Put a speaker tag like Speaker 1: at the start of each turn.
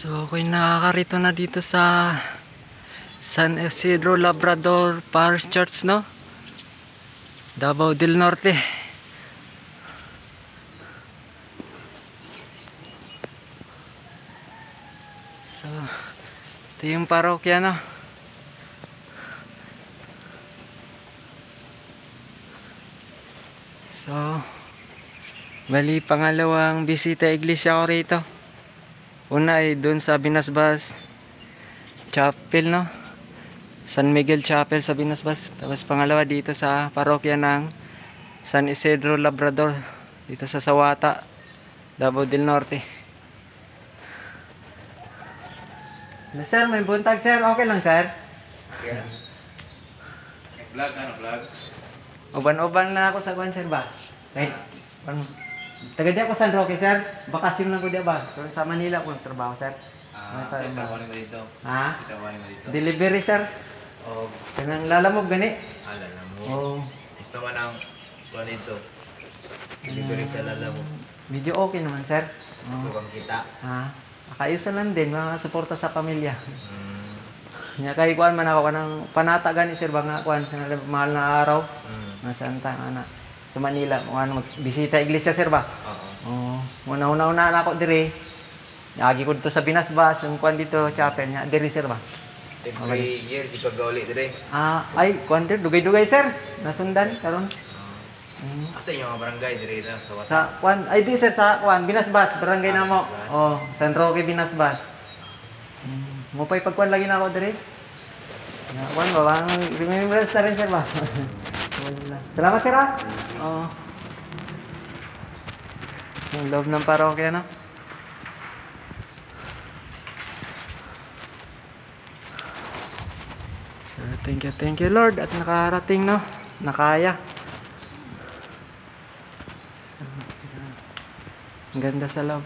Speaker 1: So, ako'y nakakarito na dito sa San Isidro Labrador Parish Church, no? Davao del Norte. So, ito yung parokya, no? So, bali pangalawang bisita iglesia ko rito. Una ay dun sa Binasbas Chapel, no? San Miguel Chapel sa Binasbas. Tapos pangalawa dito sa parokya ng San Isidro Labrador, dito sa Sawata, Davao del Norte. Sir, may buntag sir, okay lang sir?
Speaker 2: Yeah. Vlog, ano vlog?
Speaker 1: Uban-uban na ako sa kwan sir ba? Right. Taga di ako San Roque sir, bakasyon lang ko di ba? So, sa Manila ko trabaho sir.
Speaker 2: Trabaho mo dito.
Speaker 1: Ha?
Speaker 2: Trabaho mo dito.
Speaker 1: Delivery sir.
Speaker 2: O,
Speaker 1: Kanang lalamog gani.
Speaker 2: alala mo.
Speaker 1: Oh,
Speaker 2: Gusto mo ng kuha dito. Delivery sa lala mo.
Speaker 1: medyo okay naman sir.
Speaker 2: Gusto
Speaker 1: Oh.
Speaker 2: kang kita.
Speaker 1: Ha? Akayusan lang din, mga suporta sa pamilya. Nya kay kuan man ako kanang panata gani sir ba nga kuan mahal na araw. Nasaan ta ana sa Manila mo ano magbisita iglesia sir ba?
Speaker 2: Oo.
Speaker 1: Oh, una na ako dire. Agi ko dito sa Binasbas, yung kuan dito chapel nya dire sir ba?
Speaker 2: Every year, di pa gauli dire.
Speaker 1: Ay kuan dir dugay-dugay sir. Nasundan karon.
Speaker 2: Asa yung mga barangay dire na sa Wata?
Speaker 1: Sa kuan ay di sir sa kuan Binasbas, barangay na mo.
Speaker 2: Binasbas.
Speaker 1: Oh, San Roque Binasbas. Mo pay pagkuan lagi na ako dire. Na kuan ba bang remembrance na rin sir ba? Salamat sir ah. Oh. Yung loob ng parokya no. So thank you Lord at nakarating no. Nakaya. Ang ganda sa loob.